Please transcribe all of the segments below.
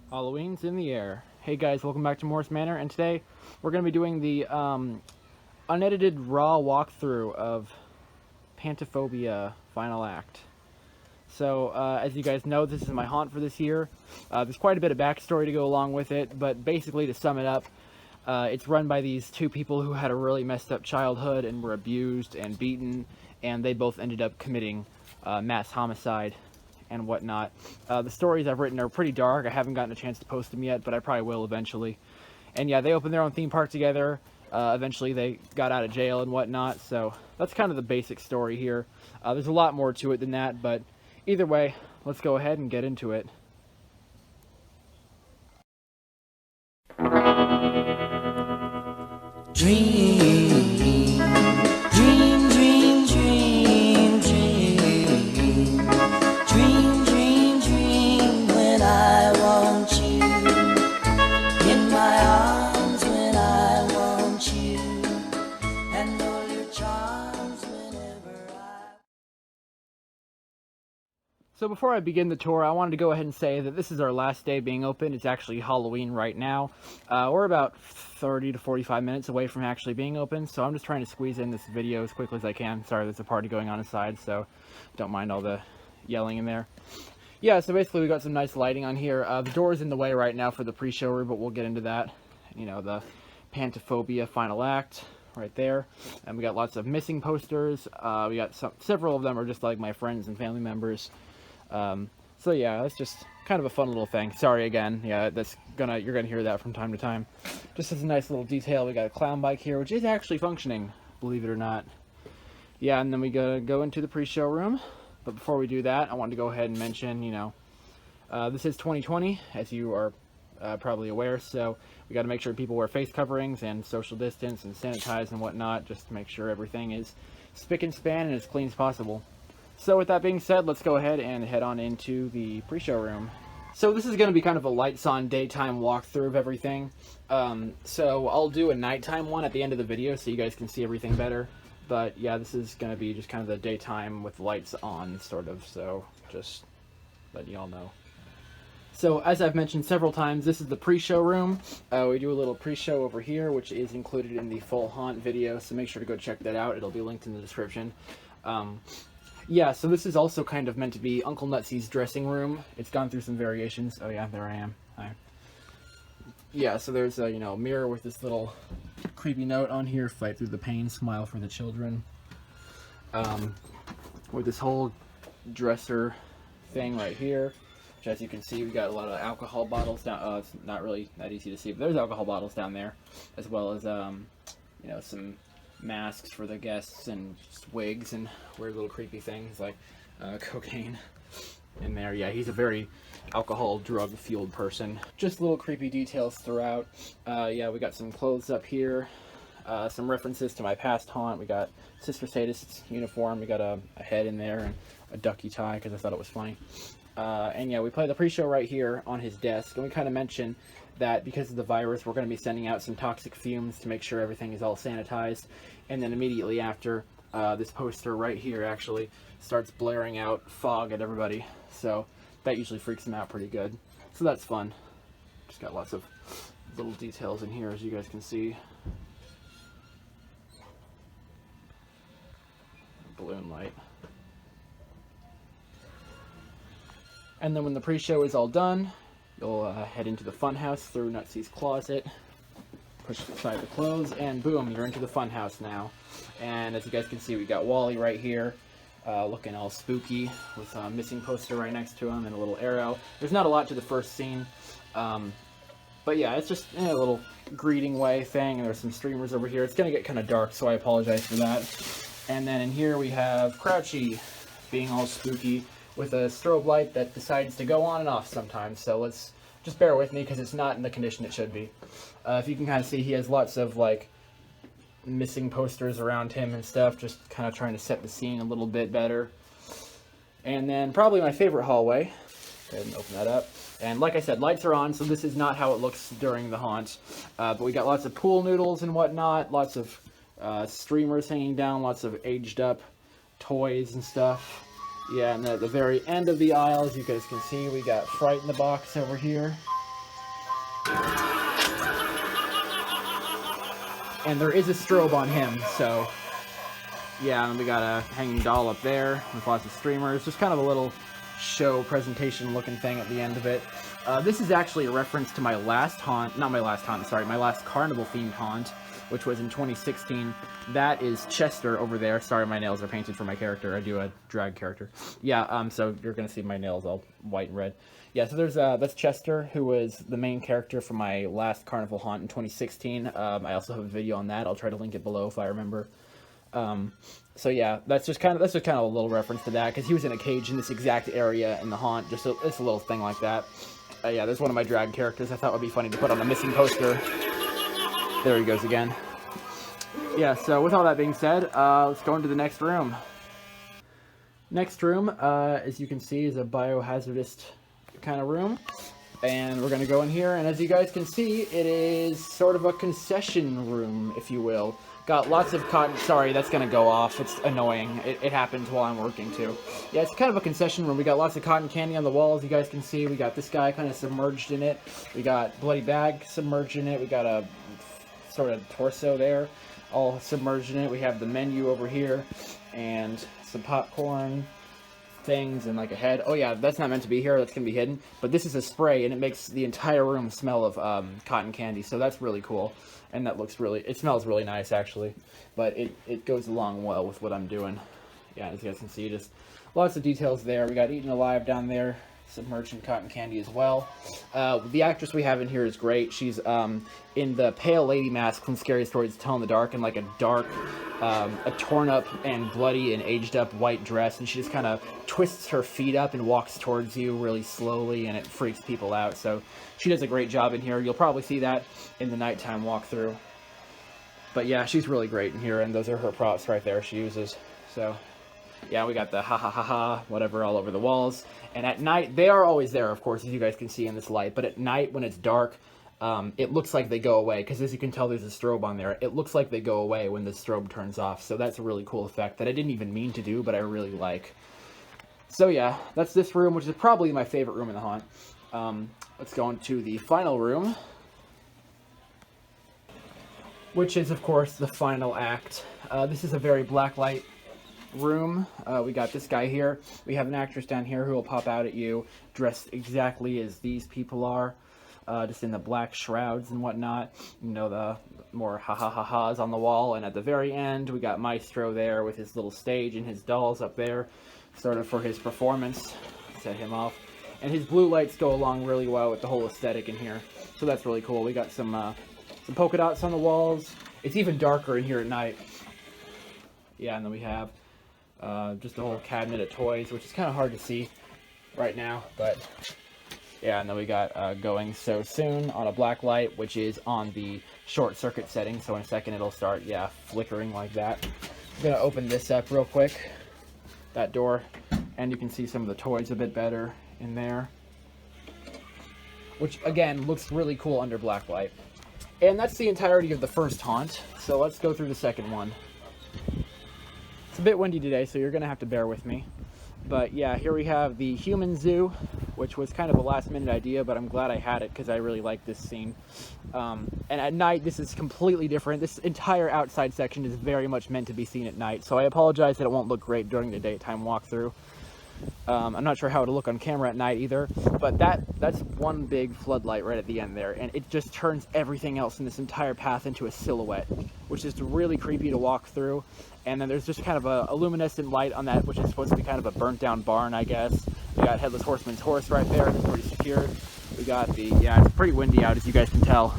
Halloween's in the air. Hey guys, welcome back to Morris Manor, and today we're going to be doing the unedited raw walkthrough of Pantophobia Final Act. So, as you guys know, this is my haunt for this year. There's quite a bit of backstory to go along with it, but basically to sum it up, it's run by these two people who had a really messed up childhood and were abused and beaten, and they both ended up committing mass homicide and whatnot. The stories I've written are pretty dark. I haven't gotten a chance to post them yet, but I probably will eventually. And yeah, they opened their own theme park together. Eventually they got out of jail and whatnot, so that's kind of the basic story here. There's a lot more to it than that, but either way, let's go ahead and get into it. Dream, dream, dream, dream, dream. Dream, dream, dream when I want you. In my arms when I want you. And all your charms whenever I... So before I begin the tour, I wanted to go ahead and say that this is our last day being open. It's actually Halloween right now. We're about 30 to 45 minutes away from actually being open, so I'm just trying to squeeze in this video as quickly as I can. Sorry, there's a party going on inside, so don't mind all the yelling in there. Yeah, so basically we got some nice lighting on here. The door's in the way right now for the pre-show room, but we'll get into that. You know, the Pantophobia Final Act right there. And we got lots of missing posters. We got several of them are just like my friends and family members. So yeah, that's just kind of a fun little thing. Sorry again. Yeah, you're gonna hear that from time to time. Just as a nice little detail, we got a clown bike here, which is actually functioning, believe it or not. Yeah, and then we gotta go into the pre-show room. But before we do that, I wanted to go ahead and mention, you know, this is 2020, as you are probably aware, so we got to make sure people wear face coverings and social distance and sanitize and whatnot, just to make sure everything is spick and span and as clean as possible. So with that being said, let's go ahead and head on into the pre-show room. So this is going to be kind of a lights-on daytime walkthrough of everything. So I'll do a nighttime one at the end of the video so you guys can see everything better. But yeah, this is going to be just kind of the daytime with lights on, sort of, so just letting y'all know. So as I've mentioned several times, this is the pre-show room. We do a little pre-show over here, which is included in the full haunt video, so make sure to go check that out. It'll be linked in the description. Yeah, so this is also kind of meant to be Uncle Nutsy's dressing room. It's gone through some variations. Oh yeah, there I am. Hi. Yeah, so there's a, you know, mirror with this little creepy note on here, fight through the pain, smile for the children. With this whole dresser thing right here, which as you can see, we got a lot of alcohol bottles down. It's not really that easy to see, but there's alcohol bottles down there, as well as, you know, some masks for the guests and just wigs and weird little creepy things like cocaine in there. Yeah, he's a very alcohol drug fueled person. Just little creepy details throughout. Yeah, we got some clothes up here, some references to my past haunt. We got Sister Sadist's uniform, we got a head in there and a ducky tie because I thought it was funny. And yeah, we play the pre-show right here on his desk, and we kind of mention that because of the virus, we're going to be sending out some toxic fumes to make sure everything is all sanitized. And then immediately after, this poster right here actually starts blaring out fog at everybody. So that usually freaks them out pretty good. So that's fun. Just got lots of little details in here, as you guys can see. Balloon light. And then when the pre-show is all done, you'll head into the funhouse through Nutsy's closet, push aside the clothes, and boom, you're into the funhouse now. And as you guys can see, we got Wally right here, looking all spooky, with a missing poster right next to him and a little arrow. There's not a lot to the first scene, but yeah, it's just a little greeting way thing, and there's some streamers over here. It's going to get kind of dark, so I apologize for that. And then in here we have Crouchy, being all spooky, with a strobe light that decides to go on and off sometimes, so let's just bear with me because it's not in the condition it should be. If you can kind of see, he has lots of like missing posters around him and stuff, just kind of trying to set the scene a little bit better. And then probably my favorite hallway. Go ahead and open that up. And like I said, lights are on, so this is not how it looks during the haunt. But we got lots of pool noodles and whatnot, lots of streamers hanging down, lots of aged up toys and stuff. Yeah, and at the very end of the aisle, as you guys can see, we got Fright in the Box over here. And there is a strobe on him, so yeah, and we got a hanging doll up there with lots of streamers. Just kind of a little show presentation looking thing at the end of it. This is actually a reference to my last haunt, not my last haunt, sorry, my last carnival themed haunt, which was in 2016. That is Chester over there. Sorry, my nails are painted for my character. I do a drag character. Yeah, so you're gonna see my nails all white and red. Yeah, so there's that's Chester, who was the main character from my last carnival haunt in 2016. I also have a video on that. I'll try to link it below if I remember. So yeah, that's just kind of a little reference to that, because he was in a cage in this exact area in the haunt. Just it's a little thing like that. Yeah, there's one of my drag characters. I thought would be funny to put on a missing poster. There he goes again. Yeah, so with all that being said, let's go into the next room. Next room, as you can see, is a biohazardist kind of room. And we're going to go in here, and as you guys can see, it is sort of a concession room, if you will. Got lots of cotton... Sorry, that's going to go off. It's annoying. It happens while I'm working, too. Yeah, it's kind of a concession room. We got lots of cotton candy on the walls, you guys can see. We got this guy kind of submerged in it. We got Bloody Bag submerged in it. We got a sort of torso there, all submerged in it. We have the menu over here, and some popcorn things, and like a head. Oh yeah, that's not meant to be here. That's going to be hidden. But this is a spray, and it makes the entire room smell of cotton candy, so that's really cool. And that looks really, it smells really nice actually, but it goes along well with what I'm doing. Yeah, as you guys can see, just lots of details there. We got Eaten Alive down there, submerged in cotton candy as well. The actress we have in here is great. She's in the pale lady mask from Scary Stories to Tell in the Dark, in like a dark, a torn up and bloody and aged up white dress, and she just kind of twists her feet up and walks towards you really slowly, and it freaks people out. So she does a great job in here. You'll probably see that in the nighttime walkthrough. But yeah, she's really great in here, and those are her props right there she uses. So yeah, we got the ha ha ha ha whatever all over the walls. And at night, they are always there, of course, as you guys can see in this light. But at night, when it's dark, it looks like they go away, because as you can tell, there's a strobe on there. It looks like they go away when the strobe turns off. So that's a really cool effect that I didn't even mean to do, but I really like. So yeah, that's this room, which is probably my favorite room in the haunt. Let's go into the final room, which is, of course, the final act. This is a very blacklight room. We got this guy here. We have an actress down here who will pop out at you, dressed exactly as these people are, just in the black shrouds and whatnot. You know, the more ha-ha-ha-ha's on the wall. And at the very end, we got Maestro there with his little stage and his dolls up there, sort of for his performance. Set him off. And his blue lights go along really well with the whole aesthetic in here. So that's really cool. We got some polka dots on the walls. It's even darker in here at night. Yeah, and then we have just a whole cabinet of toys, which is kind of hard to see right now, but yeah. And then we got Going So Soon on a black light, which is on the short circuit setting, so in a second it'll start, yeah, flickering like that. I'm gonna open this up real quick, that door, and you can see some of the toys a bit better in there, which again looks really cool under black light. And that's the entirety of the first haunt, so let's go through the second one. It's a bit windy today, so you're gonna have to bear with me. But yeah, here we have the human zoo, which was kind of a last minute idea, but I'm glad I had it because I really like this scene. And at night, this is completely different. This entire outside section is very much meant to be seen at night, so I apologize that it won't look great during the daytime walkthrough. I'm not sure how it'll look on camera at night either, but that's one big floodlight right at the end there, and it just turns everything else in this entire path into a silhouette, which is really creepy to walk through. And then there's just kind of a luminescent light on that, which is supposed to be kind of a burnt down barn, I guess. We got Headless Horseman's horse right there, it's pretty secure. We got the, yeah, it's pretty windy out, as you guys can tell.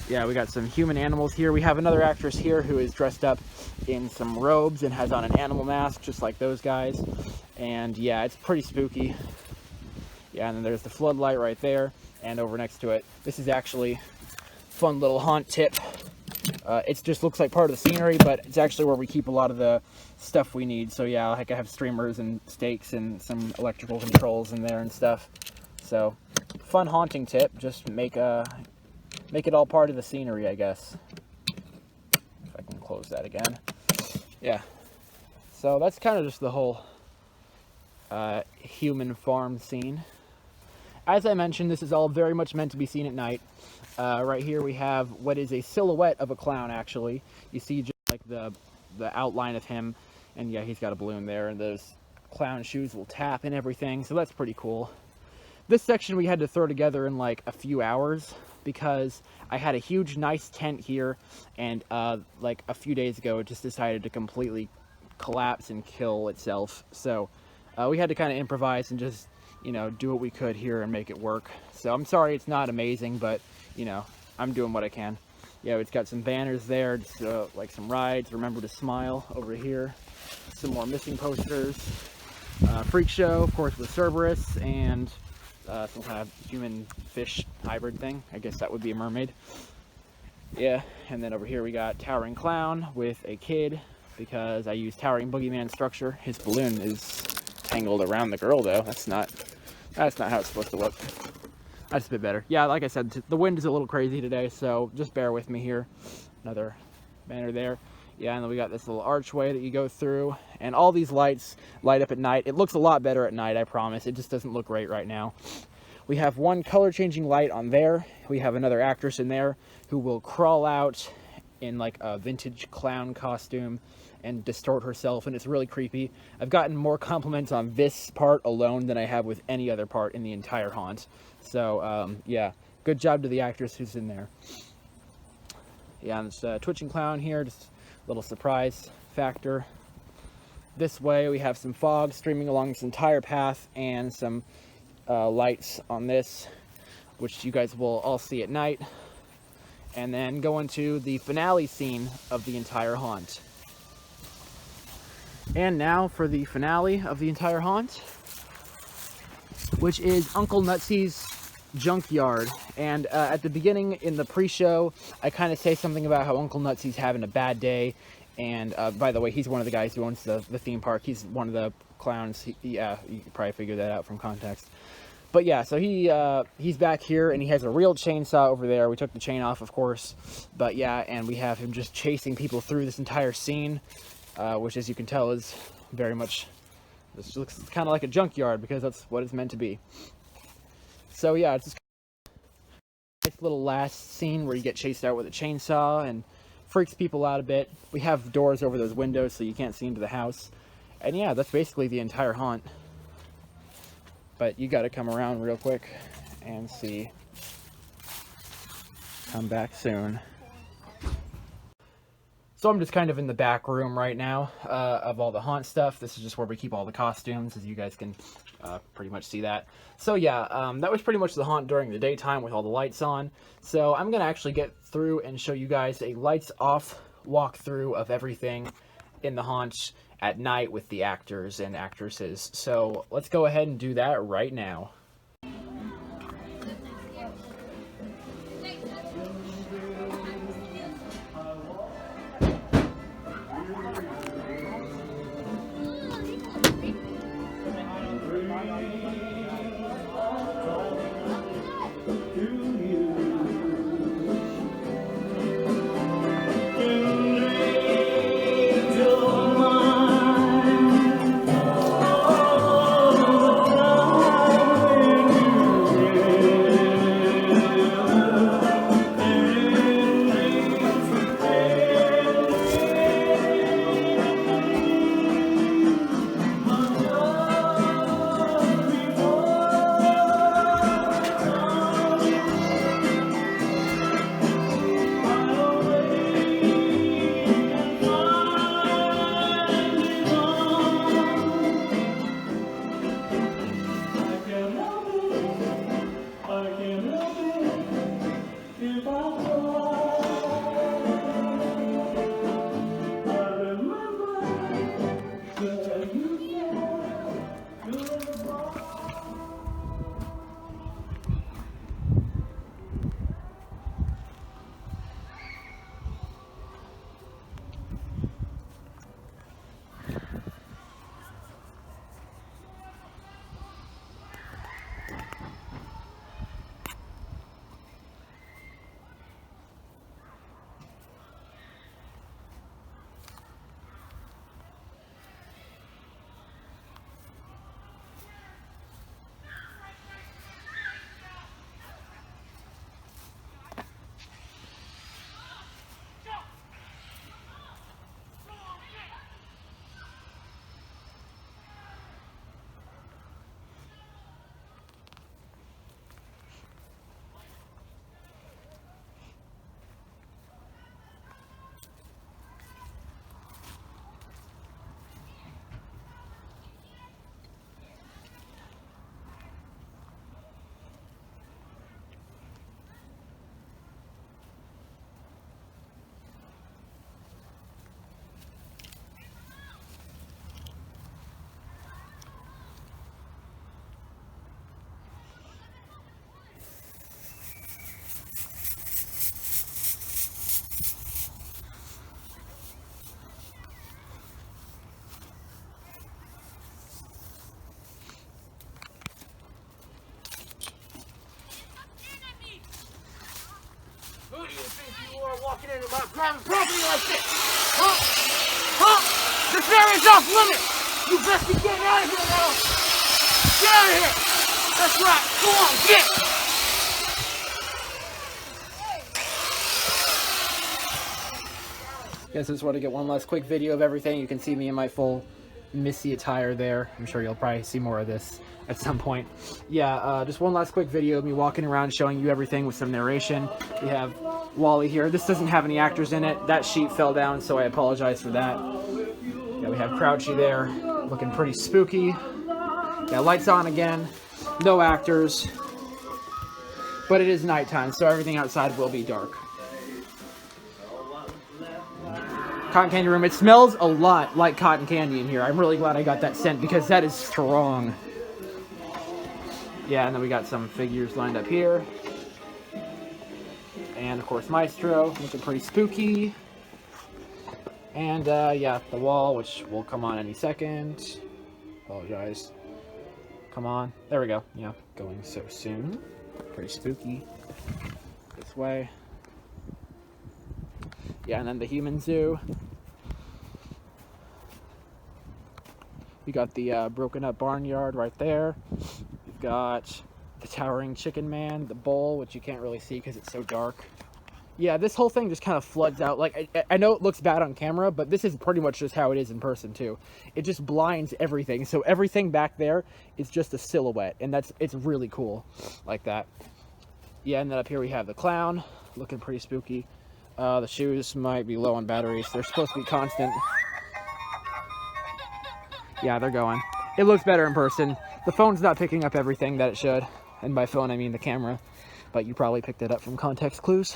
Yeah, we got some human animals here. We have another actress here who is dressed up in some robes and has on an animal mask, just like those guys. And yeah, it's pretty spooky. Yeah, and then there's the floodlight right there, and over next to it. This is actually fun little haunt tip. It just looks like part of the scenery, but it's actually where we keep a lot of the stuff we need. So yeah, like I have streamers and stakes and some electrical controls in there and stuff. So fun haunting tip, just make it all part of the scenery, I guess. If I can close that again. Yeah. So that's kind of just the whole human farm scene. As I mentioned, this is all very much meant to be seen at night. Right here we have what is a silhouette of a clown, actually. You see just like the outline of him, and yeah, he's got a balloon there, and those clown shoes will tap and everything, so that's pretty cool. This section we had to throw together in like a few hours because I had a huge nice tent here, and like a few days ago it just decided to completely collapse and kill itself. So we had to kind of improvise and just, you know, do what we could here and make it work. So I'm sorry it's not amazing, but you know, I'm doing what I can. Yeah, it's got some banners there, just like some rides, remember to smile over here, some more missing posters, freak show, of course, with Cerberus, and some kind of human fish hybrid thing. I guess that would be a mermaid. Yeah, and then over here we got Towering Clown with a kid, because I used Towering Boogeyman structure. His balloon is tangled around the girl though. That's not how it's supposed to look. That's a bit better. Yeah, like I said, the wind is a little crazy today, so just bear with me here. Another banner there. Yeah, and then we got this little archway that you go through, and all these lights light up at night. It looks a lot better at night, I promise. It just doesn't look great right now. We have one color changing light on there. We have another actress in there who will crawl out in like a vintage clown costume and distort herself, and it's really creepy. I've gotten more compliments on this part alone than I have with any other part in the entire haunt. So yeah, good job to the actress who's in there. Yeah, and this twitching clown here, just little surprise factor. This way we have some fog streaming along this entire path, and some lights on this, which you guys will all see at night, and then go into the finale scene of the entire haunt. And now for the finale of the entire haunt, which is Uncle Nutsy's junkyard. And at the beginning in the pre-show, I kind of say something about how Uncle Nutsy's having a bad day. And by the way, he's one of the guys who owns the theme park. He's one of the clowns. Yeah, you could probably figure that out from context. But yeah, so he's back here, and he has a real chainsaw over there. We took the chain off, of course. But yeah, and we have him just chasing people through this entire scene, which, as you can tell, is very much... This looks kind of like a junkyard, because that's what it's meant to be. So yeah, it's just a nice little last scene where you get chased out with a chainsaw and freaks people out a bit. We have doors over those windows so you can't see into the house. And yeah, that's basically the entire haunt. But you got to come around real quick and see. Come back soon. So I'm just kind of in the back room right now of all the haunt stuff. This is just where we keep all the costumes, as you guys can pretty much see that. So yeah, that was pretty much the haunt during the daytime with all the lights on. So I'm going to actually get through and show you guys a lights off walkthrough of everything in the haunt at night with the actors and actresses. So let's go ahead and do that right now. private property like this? Huh? Huh? This area's off limits! You best be getting out of here now! Get out of here! That's right! Go on, get! Guess I just want to get one last quick video of everything. You can see me in my full Missy attire there. I'm sure you'll probably see more of this at some point. Yeah, just one last quick video of me walking around showing you everything with some narration. We have Wally here. This doesn't have any actors in it. That sheet fell down, so I apologize for that. Yeah, we have Crouchy there, looking pretty spooky. Yeah, lights on again. No actors. But it is nighttime, so everything outside will be dark. Cotton candy room. It smells a lot like cotton candy in here. I'm really glad I got that scent because that is strong. Yeah, and then we got some figures lined up here. And of course Maestro, looking pretty spooky. And yeah, the wall, which will come on any second. Apologize. Come on. There we go. Yeah, going so soon. Pretty spooky. This way. Yeah, and then the human zoo. We got the broken up barnyard right there. We've got the towering chicken man, the bowl, which you can't really see because it's so dark. Yeah, this whole thing just kind of floods out. Like, I know it looks bad on camera, but this is pretty much just how it is in person too. It just blinds everything. So everything back there is just a silhouette, and it's really cool like that. Yeah, and then up here we have the clown, looking pretty spooky. The shoes might be low on batteries. They're supposed to be constant. Yeah, they're going. It looks better in person. The phone's not picking up everything that it should. And by phone, I mean the camera. But you probably picked it up from context clues.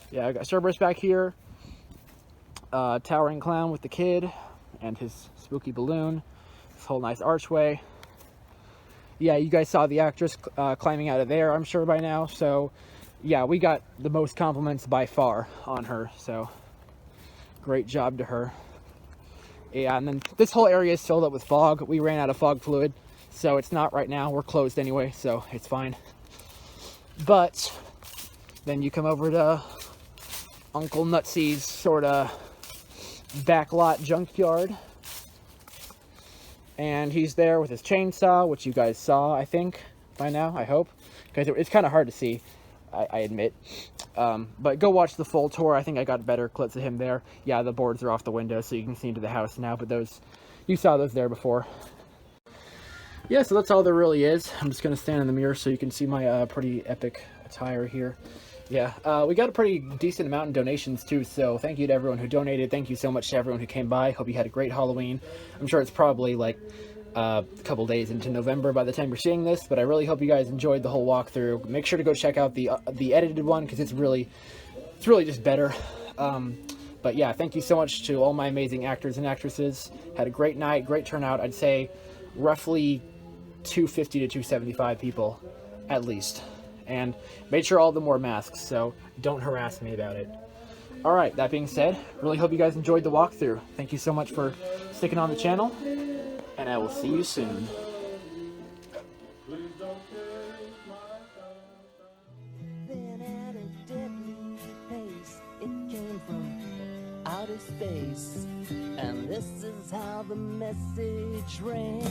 Yeah, I got Cerberus back here. Towering clown with the kid and his spooky balloon. This whole nice archway. Yeah, you guys saw the actress climbing out of there, I'm sure by now. So yeah, we got the most compliments by far on her, so great job to her. Yeah, and then this whole area is filled up with fog. We ran out of fog fluid, so it's not right now. We're closed anyway, so it's fine. But then you come over to Uncle Nutsy's sort of backlot junkyard, and he's there with his chainsaw, which you guys saw, I think, by now, I hope, because it's kind of hard to see. I admit. But go watch the full tour. I think I got better clips of him there. Yeah, the boards are off the window, so you can see into the house now, but those, you saw those there before. Yeah, so that's all there really is. I'm just going to stand in the mirror so you can see my pretty epic attire here. Yeah, we got a pretty decent amount in donations too, so thank you to everyone who donated. Thank you so much to everyone who came by. Hope you had a great Halloween. I'm sure it's probably like a couple days into November by the time you're seeing this, but I really hope you guys enjoyed the whole walkthrough. Make sure to go check out the edited one because it's really just better. But yeah, thank you so much to all my amazing actors and actresses. Had a great night, great turnout. I'd say roughly 250 to 275 people at least, and made sure all of them wore masks, so don't harass me about it. All right, that being said, really hope you guys enjoyed the walkthrough. Thank you so much for sticking on the channel, and I will see you soon. Then at a deadly pace, it came from outer space, and this is how the message ran.